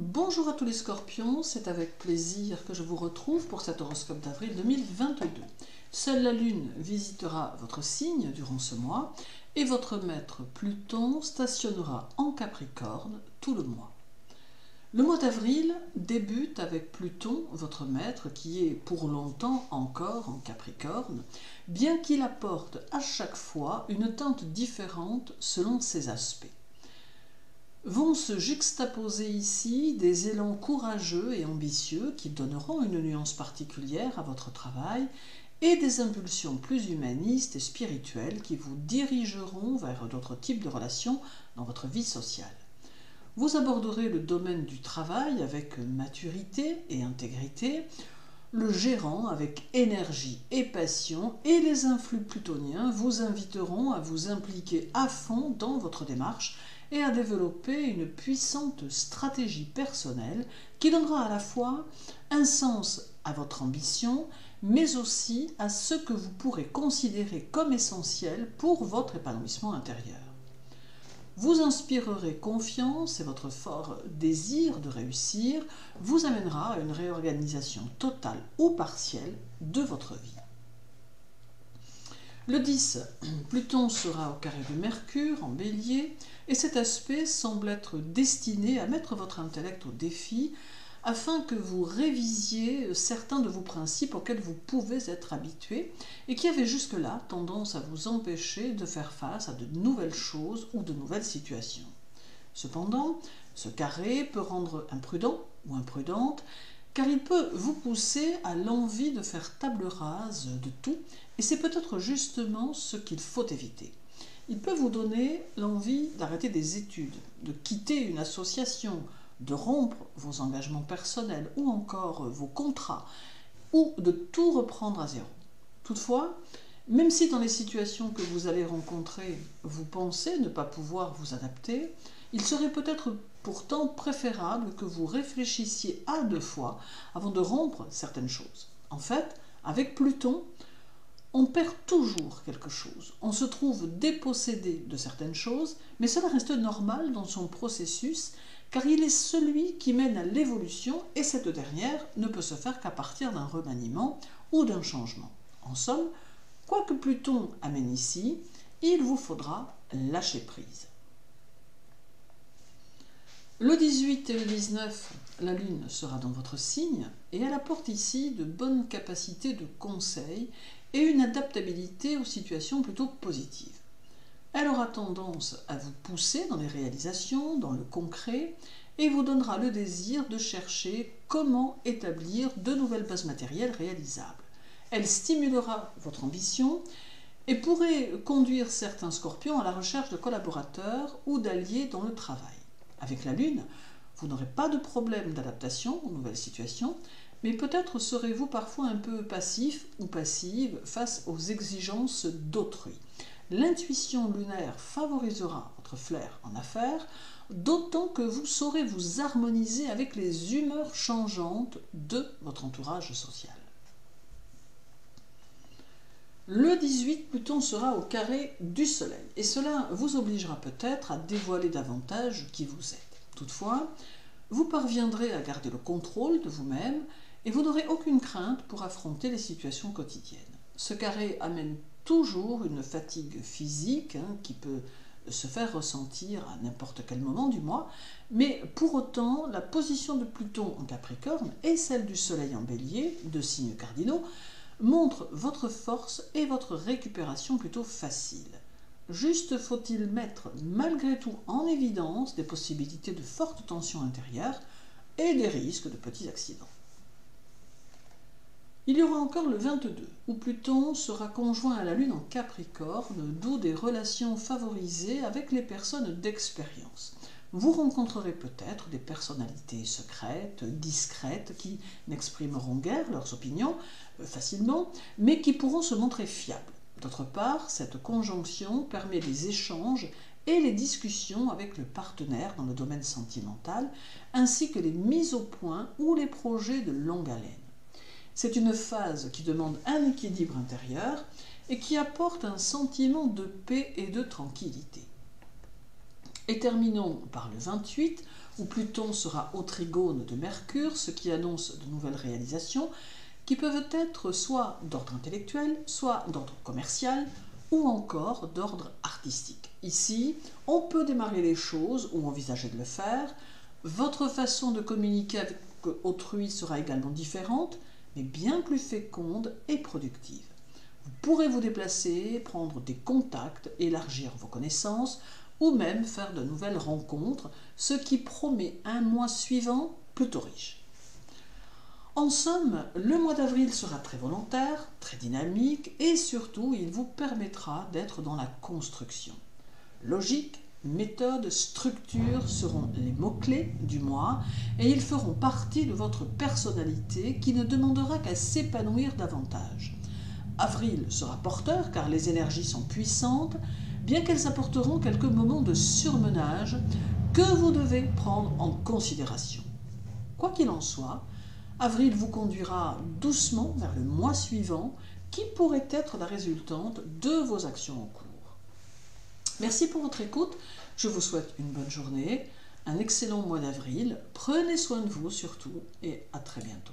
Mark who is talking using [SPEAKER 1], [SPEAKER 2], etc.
[SPEAKER 1] Bonjour à tous les scorpions, c'est avec plaisir que je vous retrouve pour cet horoscope d'avril 2022. Seule la lune visitera votre signe durant ce mois et votre maître Pluton stationnera en Capricorne tout le mois. Le mois d'avril débute avec Pluton, votre maître, qui est pour longtemps encore en Capricorne, bien qu'il apporte à chaque fois une teinte différente selon ses aspects. Vont se juxtaposer ici des élans courageux et ambitieux qui donneront une nuance particulière à votre travail et des impulsions plus humanistes et spirituelles qui vous dirigeront vers d'autres types de relations dans votre vie sociale. Vous aborderez le domaine du travail avec maturité et intégrité, le gérant avec énergie et passion, et les influx plutoniens vous inviteront à vous impliquer à fond dans votre démarche et à développer une puissante stratégie personnelle qui donnera à la fois un sens à votre ambition, mais aussi à ce que vous pourrez considérer comme essentiel pour votre épanouissement intérieur. Vous inspirerez confiance et votre fort désir de réussir vous amènera à une réorganisation totale ou partielle de votre vie. Le 10, Pluton sera au carré de Mercure en Bélier et cet aspect semble être destiné à mettre votre intellect au défi afin que vous révisiez certains de vos principes auxquels vous pouvez être habitué et qui avaient jusque-là tendance à vous empêcher de faire face à de nouvelles choses ou de nouvelles situations. Cependant, ce carré peut rendre imprudent ou imprudente car il peut vous pousser à l'envie de faire table rase de tout et c'est peut-être justement ce qu'il faut éviter. Il peut vous donner l'envie d'arrêter des études, de quitter une association, de rompre vos engagements personnels ou encore vos contrats, ou de tout reprendre à zéro. Toutefois, même si dans les situations que vous allez rencontrer, vous pensez ne pas pouvoir vous adapter, il serait peut-être pourtant préférable que vous réfléchissiez à deux fois avant de rompre certaines choses. En fait, avec Pluton, on perd toujours quelque chose. On se trouve dépossédé de certaines choses, mais cela reste normal dans son processus, car il est celui qui mène à l'évolution, et cette dernière ne peut se faire qu'à partir d'un remaniement ou d'un changement. En somme, quoi que Pluton amène ici, il vous faudra lâcher prise. Le 18 et le 19, la Lune sera dans votre signe et elle apporte ici de bonnes capacités de conseil et une adaptabilité aux situations plutôt positives. Elle aura tendance à vous pousser dans les réalisations, dans le concret, et vous donnera le désir de chercher comment établir de nouvelles bases matérielles réalisables. Elle stimulera votre ambition et pourrait conduire certains scorpions à la recherche de collaborateurs ou d'alliés dans le travail. Avec la Lune, vous n'aurez pas de problème d'adaptation aux nouvelles situations, mais peut-être serez-vous parfois un peu passif ou passive face aux exigences d'autrui. L'intuition lunaire favorisera votre flair en affaires, d'autant que vous saurez vous harmoniser avec les humeurs changeantes de votre entourage social. Le 18, Pluton sera au carré du Soleil, et cela vous obligera peut-être à dévoiler davantage qui vous êtes. Toutefois, vous parviendrez à garder le contrôle de vous-même et vous n'aurez aucune crainte pour affronter les situations quotidiennes. Ce carré amène toujours une fatigue physique qui peut se faire ressentir à n'importe quel moment du mois, mais pour autant, la position de Pluton en Capricorne et celle du Soleil en Bélier, deux signes cardinaux, montrent votre force et votre récupération plutôt facile. Juste faut-il mettre malgré tout en évidence des possibilités de fortes tensions intérieures et des risques de petits accidents. Il y aura encore le 22, où Pluton sera conjoint à la Lune en Capricorne, d'où des relations favorisées avec les personnes d'expérience. Vous rencontrerez peut-être des personnalités secrètes, discrètes, qui n'exprimeront guère leurs opinions facilement, mais qui pourront se montrer fiables. D'autre part, cette conjonction permet les échanges et les discussions avec le partenaire dans le domaine sentimental, ainsi que les mises au point ou les projets de longue haleine. C'est une phase qui demande un équilibre intérieur et qui apporte un sentiment de paix et de tranquillité. Et terminons par le 28, où Pluton sera au trigone de Mercure, ce qui annonce de nouvelles réalisations qui peuvent être soit d'ordre intellectuel, soit d'ordre commercial, ou encore d'ordre artistique. Ici, on peut démarrer les choses ou envisager de le faire. Votre façon de communiquer avec autrui sera également différente, mais bien plus féconde et productive. Vous pourrez vous déplacer, prendre des contacts, élargir vos connaissances ou même faire de nouvelles rencontres, ce qui promet un mois suivant plutôt riche. En somme, le mois d'avril sera très volontaire, très dynamique et surtout il vous permettra d'être dans la construction. Logique, méthode, structure seront les mots-clés du mois et ils feront partie de votre personnalité qui ne demandera qu'à s'épanouir davantage. Avril sera porteur car les énergies sont puissantes, bien qu'elles apporteront quelques moments de surmenage que vous devez prendre en considération. Quoi qu'il en soit, avril vous conduira doucement vers le mois suivant qui pourrait être la résultante de vos actions en cours. Merci pour votre écoute, je vous souhaite une bonne journée, un excellent mois d'avril, prenez soin de vous surtout et à très bientôt.